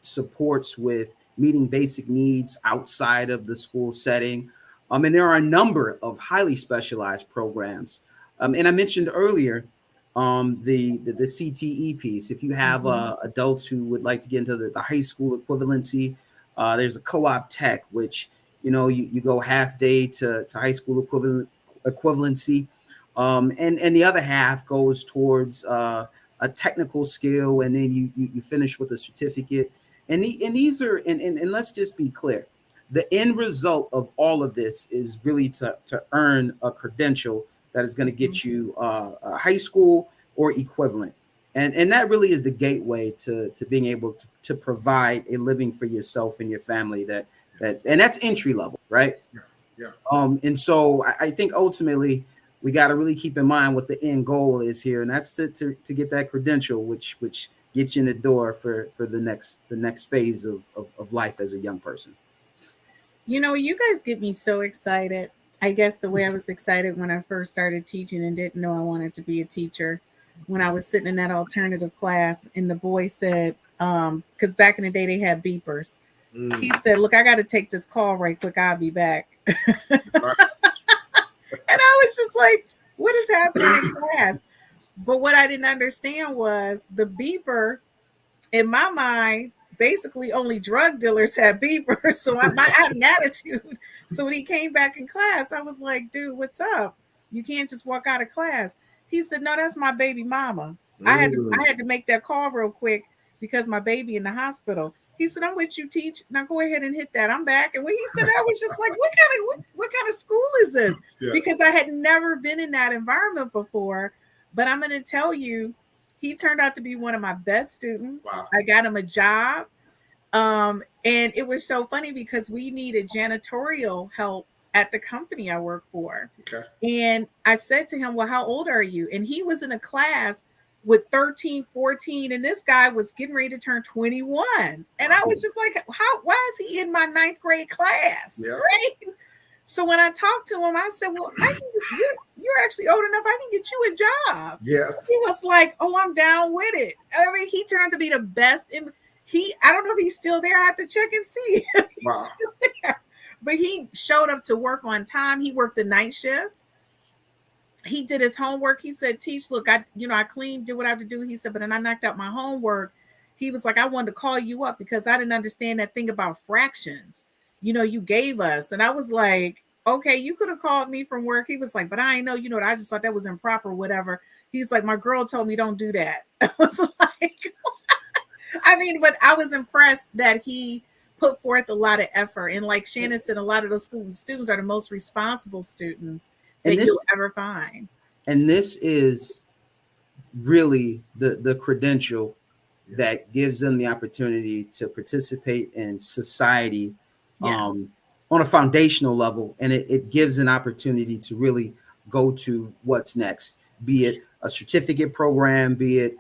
supports with meeting basic needs outside of the school setting. And there are a number of highly specialized programs. And I mentioned earlier the CTE piece. If you have adults who would like to get into the high school equivalency, there's a co-op tech, which, you go half day to high school equivalency. And the other half goes towards a technical skill. And then you finish with a certificate. And these are, and let's just be clear. The end result of all of this is really to earn a credential that is going to get you a high school or equivalent. And that really is the gateway to being able to provide a living for yourself and your family and that's entry level, right? Yeah. And so I think ultimately we got to really keep in mind what the end goal is here. And that's to get that credential, which gets you in the door for the next phase of life as a young person. You know, you guys get me so excited. I guess the way I was excited when I first started teaching and didn't know I wanted to be a teacher, when I was sitting in that alternative class and the boy said, because back in the day they had beepers. He said, "Look, I got to take this call right quick. I'll be back." Right. And I was just like, what is happening in class? But what I didn't understand was the beeper, in my mind, basically only drug dealers had beepers. So I had an attitude. So when he came back in class, I was like, dude, what's up? You can't just walk out of class. He said, no, that's my baby mama. I had to make that call real quick because my baby in the hospital. He said, I'm with you, teach. Now go ahead and hit that. I'm back. And when he said that, I was just like, what kind of school is this? Yeah. Because I had never been in that environment before. But I'm going to tell you, he turned out to be one of my best students. Wow. I got him a job. And it was so funny because we needed janitorial help at the company I work for. Okay. And I said to him, well, how old are you? And he was in a class with 13, 14, and this guy was getting ready to turn 21. And I was just like, why is he in my 9th grade class? Yes. Right? So when I talked to him, I said, well, you're actually old enough, I can get you a job. Yes. He was like, oh, I'm down with it. I mean, he turned to be the best. I don't know if he's still there. I have to check and see if he's Wow. still there. But he showed up to work on time. He worked the night shift. He did his homework. He said, teach, look, I cleaned, did what I had to do. He said, but then I knocked out my homework. He was like, I wanted to call you up because I didn't understand that thing about fractions. You gave us. And I was like, okay, you could have called me from work. He was like, but I ain't know, I just thought that was improper, whatever. He's like, my girl told me don't do that. I was like, but I was impressed that he put forth a lot of effort. And like Shannon said, a lot of those students are the most responsible students that you'll ever find. And this is really the credential that gives them the opportunity to participate in society on a foundational level. And it gives an opportunity to really go to what's next, be it a certificate program, be it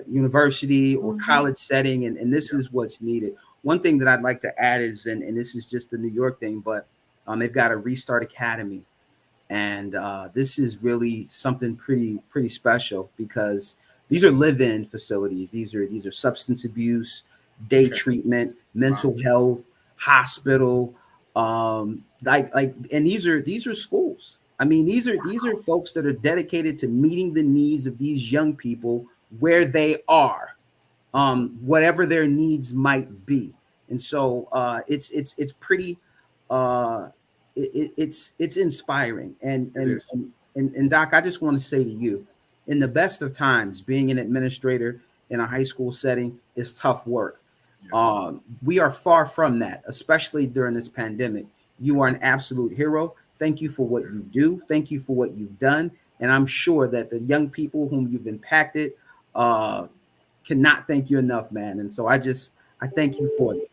university or college setting. And this is what's needed. One thing that I'd like to add is, and this is just a New York thing, but they've got a Restart Academy. And this is really something pretty special because these are live-in facilities. These are substance abuse, day treatment, mental health, hospital, and these are schools. I mean, these are folks that are dedicated to meeting the needs of these young people where they are, whatever their needs might be. And so it's pretty. It's inspiring. And Doc, I just want to say to you, in the best of times, being an administrator in a high school setting is tough work. We are far from that, especially during this pandemic. You are an absolute hero. Thank you for what you do. Thank you for what you've done. And I'm sure that the young people whom you've impacted cannot thank you enough, man. And so I thank you for it.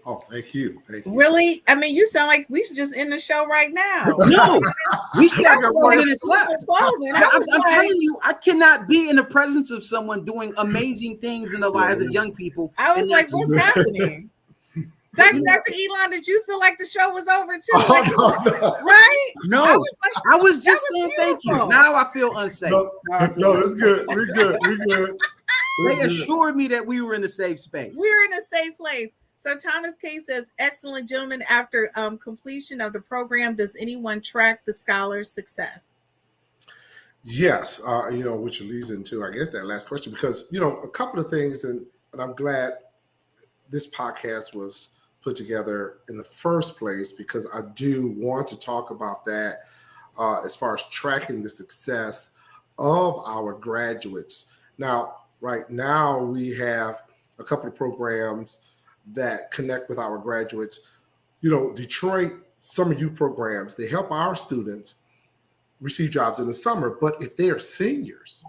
Oh, thank you. Thank you. Really? I mean, you sound like we should just end the show right now. No, we still have 4 minutes left. I'm telling you, I cannot be in the presence of someone doing amazing things in the lives of young people. I was like, what's happening? Dr. Elon, did you feel like the show was over too? Right? No, I was just saying thank you. Now I feel unsafe. No, that's good. We're good. They assured me that we were in a safe space. We're in a safe place. So Thomas K says, excellent, gentlemen. After completion of the program, does anyone track the scholar's success? Yes, which leads into, I guess, that last question, because, a couple of things, and I'm glad this podcast was put together in the first place, because I do want to talk about that as far as tracking the success of our graduates. Now, right now, we have a couple of programs that connect with our graduates. Detroit Summer Youth Programs, they help our students receive jobs in the summer, but if they are seniors,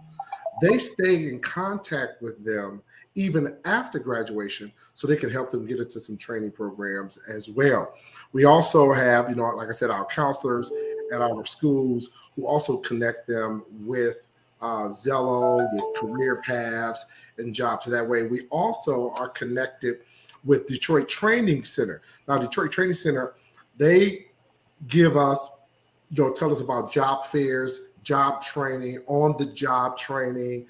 they stay in contact with them even after graduation so they can help them get into some training programs as well. We also have, like I said, our counselors at our schools who also connect them with Zello, with career paths and jobs. So that way we also are connected with Detroit Training Center. Now, Detroit Training Center, they give us, tell us about job fairs, job training, on-the-job training,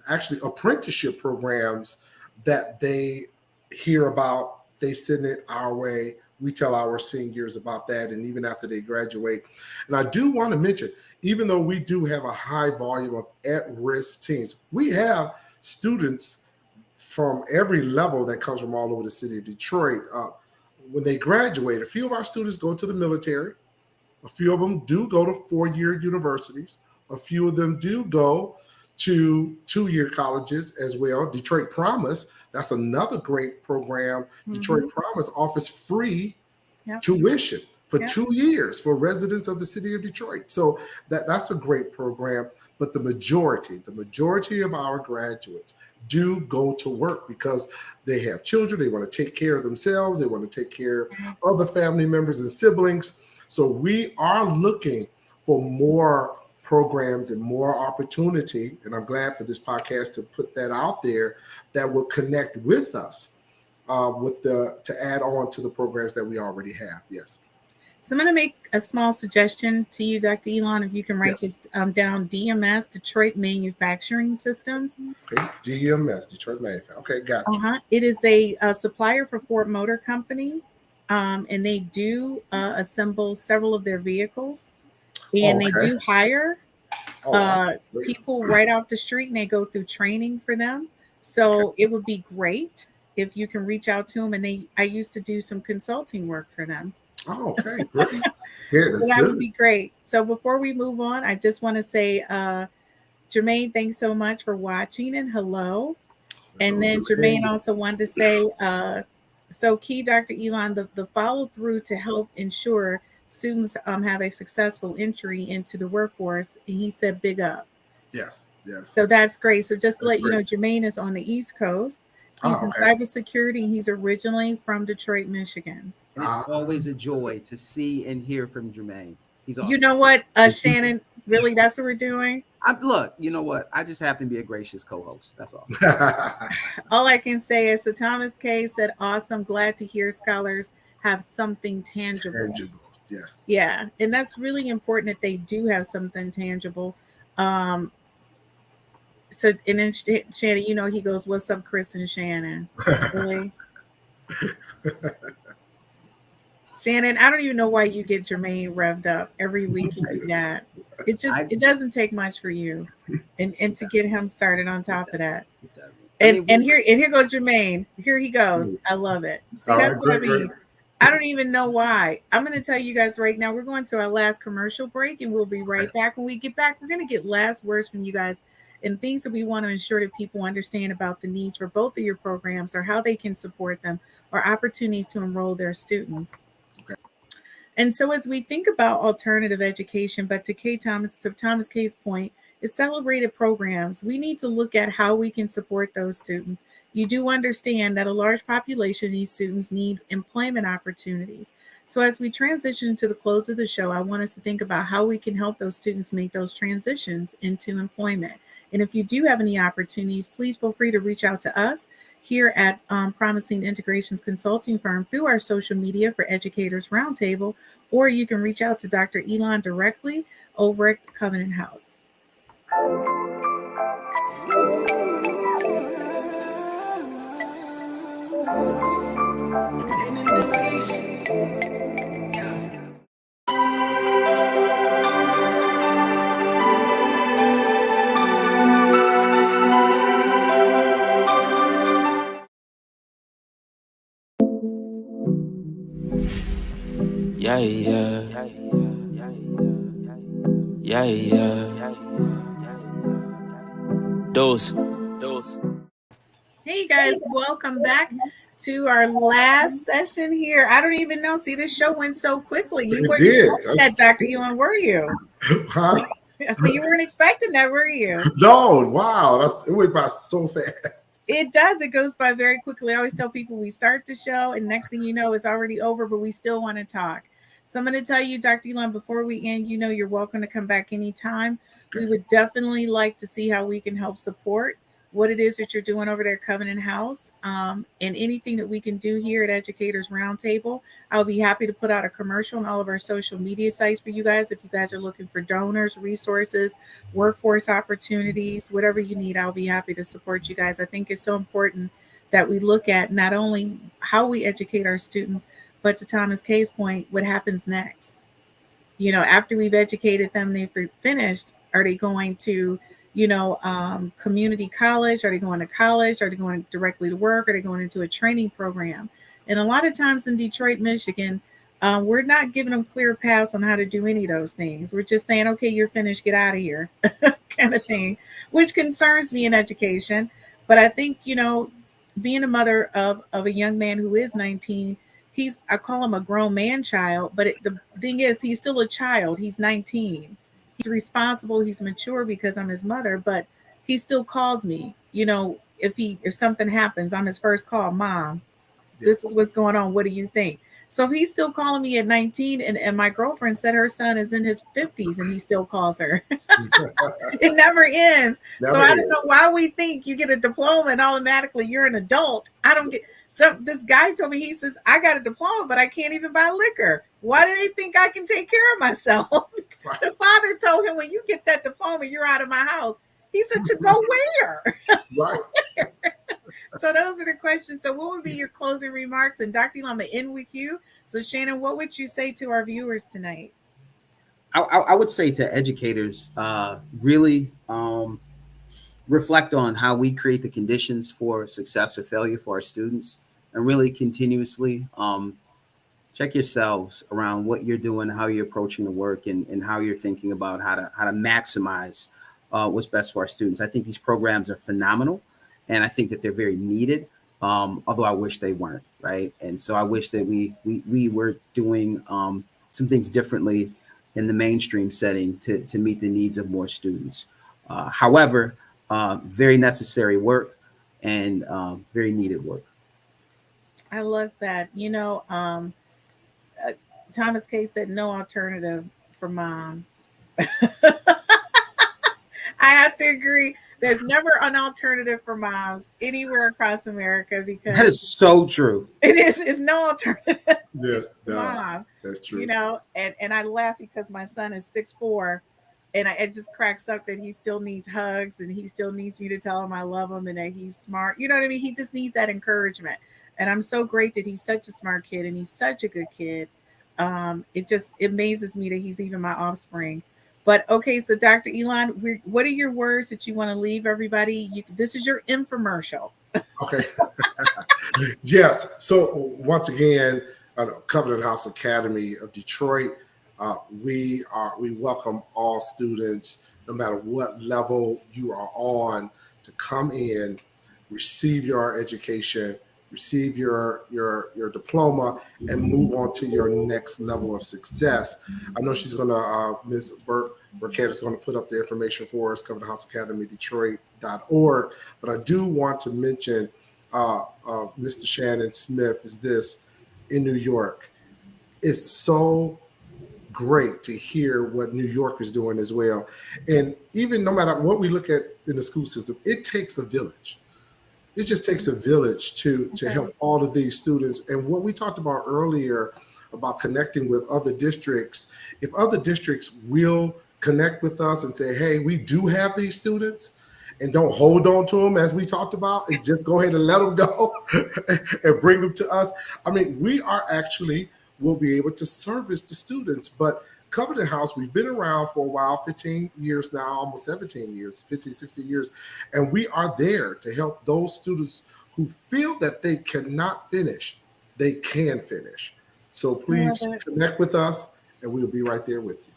actually apprenticeship programs that they hear about. They send it our way. We tell our seniors about that, and even after they graduate. And I do want to mention, even though we do have a high volume of at-risk teens, we have students from every level that comes from all over the city of Detroit. When they graduate, a few of our students go to the military. A few of them do go to 4-year universities. A few of them do go to 2-year colleges as well. Detroit Promise, that's another great program. Mm-hmm. Detroit Promise offers free tuition for 2 years for residents of the city of Detroit. So that's a great program. But the majority of our graduates do go to work because they have children. They want to take care of themselves. They want to take care of other family members and siblings. So we are looking for more programs and more opportunity. And I'm glad for this podcast to put that out there that will connect with us to add on to the programs that we already have. Yes. So I'm going to make a small suggestion to you, Dr. Elon, if you can write this down, DMS, Detroit Manufacturing Systems. Okay, DMS, Detroit Manufacturing. Okay, gotcha. It is a supplier for Ford Motor Company, and they do assemble several of their vehicles, and they do hire people right off the street, and they go through training for them. So it would be great if you can reach out to them, and I used to do some consulting work for them. Oh, okay, great. Yeah, so that would be great. So before we move on, I just want to say, Jermaine, thanks so much for watching, and hello. And then Jermaine also wanted to say, so key, Dr. Elon, the follow through to help ensure students have a successful entry into the workforce. And he said, big up. Yes. So that's great. So just to let you know, Jermaine is on the East Coast. He's in cybersecurity. He's originally from Detroit, Michigan. It's always a joy to see and hear from Jermaine. He's awesome. You know what, Shannon? Really, that's what we're doing? Look, you know what? I just happen to be a gracious co-host. That's all. All I can say is, so Thomas K said, awesome. Glad to hear scholars have something tangible. Yes. Yeah. And that's really important that they do have something tangible. So, and then Shannon, he goes, what's up, Chris and Shannon? Really? Shannon, I don't even know why you get Jermaine revved up every week. You do that. It doesn't take much for you, and to get him started on top of that. And here goes Jermaine. Here he goes. I love it. See, that's what I mean. I don't even know why. I'm going to tell you guys right now. We're going to our last commercial break, and we'll be right back. When we get back, we're going to get last words from you guys and things that we want to ensure that people understand about the needs for both of your programs, or how they can support them, or opportunities to enroll their students. And so as we think about alternative education, but to Thomas K's point, it's celebrated programs. We need to look at how we can support those students. You do understand that a large population of these students need employment opportunities. So as we transition to the close of the show, I want us to think about how we can help those students make those transitions into employment. And if you do have any opportunities, please feel free to reach out to us here at Promising Integrations Consulting Firm through our social media for Educators Roundtable, or you can reach out to Dr. Elon directly over at Covenant House. Dose. Hey guys, welcome back to our last session here. I don't even know. See, this show went so quickly. You weren't expecting that, Dr. Elon, were you? Huh? So you weren't expecting that, were you? No, wow. It went by so fast. It does. It goes by very quickly. I always tell people we start the show and next thing you know, it's already over, but we still want to talk. So I'm going to tell you, Dr. Elon, before we end, you're welcome to come back anytime. We would definitely like to see how we can help support what it is that you're doing over there at Covenant House, and anything that we can do here at Educators Roundtable. I'll be happy to put out a commercial on all of our social media sites for you guys. If you guys are looking for donors, resources, workforce opportunities, whatever you need, I'll be happy to support you guys. I think it's so important that we look at not only how we educate our students, but to Thomas K's point, what happens next. After we've educated them, they've finished, are they going to, community college? Are they going to college? Are they going directly to work? Are they going into a training program? And a lot of times in Detroit, Michigan, we're not giving them clear paths on how to do any of those things. We're just saying, okay, you're finished, get out of here, kind of thing, which concerns me in education. But I think, being a mother of a young man who is 19, I call him a grown man child, but the thing is, he's still a child. He's 19. He's responsible. He's mature because I'm his mother, but he still calls me, if something happens, I'm his first call, Mom, this is what's going on. What do you think? So he's still calling me at 19, and my girlfriend said her son is in his 50s and he still calls her. It never ends. I don't know why we think you get a diploma and automatically you're an adult. I don't get. So this guy told me, he says, I got a diploma, but I can't even buy liquor. Why do they think I can take care of myself? Right. The father told him, when you get that diploma, you're out of my house. He said, to go where? Right. So those are the questions. So what would be your closing remarks? And Dr. Elon, I'm going to end with you. So Shannon, what would you say to our viewers tonight? I would say to educators, really reflect on how we create the conditions for success or failure for our students, and really continuously check yourselves around what you're doing, how you're approaching the work, and how you're thinking about how to maximize what's best for our students. I think these programs are phenomenal, and I think that they're very needed, although I wish they weren't, right? And so I wish that we were doing some things differently in the mainstream setting to meet the needs of more students. However, very necessary work and very needed work. I love that. Thomas K said no alternative for mom. I have to agree. There's never an alternative for moms anywhere across America, because that is so true. It is. It's no alternative. Yes, mom. That's true. And I laugh because my son is 6'4", and it just cracks up that he still needs hugs, and he still needs me to tell him I love him and that he's smart. You know what I mean? He just needs that encouragement. And I'm so great that he's such a smart kid and he's such a good kid. It just amazes me that he's even my offspring. But okay, so Dr. Elon, what are your words that you want to leave everybody? This is your infomercial. Okay. Yes. So once again, Covenant House Academy of Detroit, we welcome all students, no matter what level you are on, to come in, receive your education, receive your diploma, and move on to your next level of success. I know she's going to, Ms. Burkett is going to put up the information for us, covenanthouseacademydetroit.org. But I do want to mention Mr. Shannon Smith is this in New York. It's so great to hear what New York is doing as well. And even no matter what we look at in the school system, it takes a village. It just takes a village to help all of these students. And what we talked about earlier about connecting with other districts, if other districts will connect with us and say, hey, we do have these students, and don't hold on to them as we talked about, and just go ahead and let them go and bring them to us. I mean, we are actually will be able to service the students. But Covenant House, we've been around for a while, 15 years now, almost 17 years, 15, 16 years. And we are there to help those students who feel that they cannot finish, they can finish. So please connect with us, and we'll be right there with you.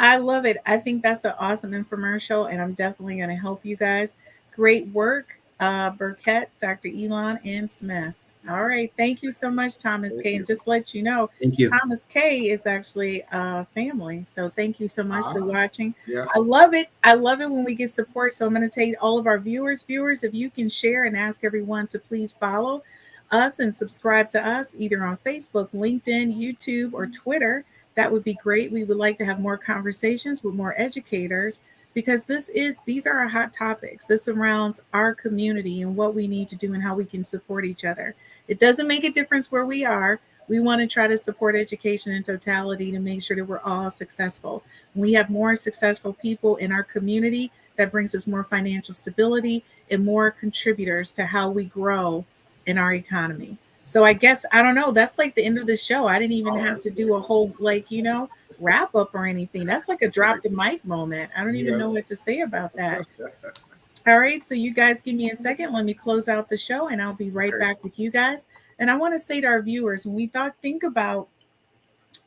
I love it. I think that's an awesome infomercial, and I'm definitely going to help you guys. Great work, Burkett, Dr. Elon, and Smith. All right. Thank you so much, Thomas K. And just to let you know, thank you. Thomas K is actually family. So thank you so much for watching. Yes. I love it. I love it when we get support. So I'm going to tell all of our viewers, if you can share and ask everyone to please follow us and subscribe to us either on Facebook, LinkedIn, YouTube, or Twitter. That would be great. We would like to have more conversations with more educators, because these are our hot topics. This surrounds our community and what we need to do and how we can support each other. It doesn't make a difference where we are. We want to try to support education in totality to make sure that we're all successful. We have more successful people in our community. That brings us more financial stability and more contributors to how we grow in our economy. So I guess, I don't know, that's like the end of the show. I didn't even have to do a whole, like, wrap up or anything. That's like a drop the mic moment. I don't even know Yes. what to say about that. All right, so you guys give me a second. Let me close out the show and I'll be right Okay. back with you guys. And I want to say to our viewers, when we think about,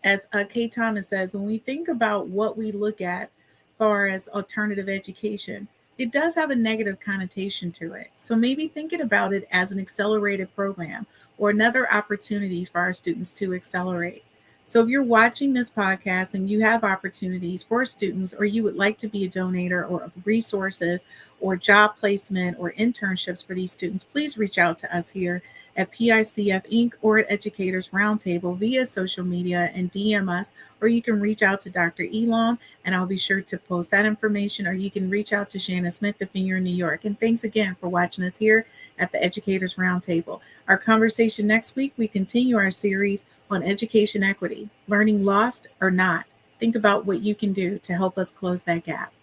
as Kay Thomas says, when we think about what we look at far as alternative education, it does have a negative connotation to it. So maybe thinking about it as an accelerated program or another opportunities for our students to accelerate. So if you're watching this podcast and you have opportunities for students, or you would like to be a donator or of resources or job placement or internships for these students, please reach out to us here at PICF Inc. or at Educators Roundtable via social media and DM us, or you can reach out to Dr. Elam and I'll be sure to post that information, or you can reach out to Shannon Smith if you're in New York. And thanks again for watching us here at the Educators Roundtable. Our conversation next week, we continue our series on education equity, learning lost or not. Think about what you can do to help us close that gap.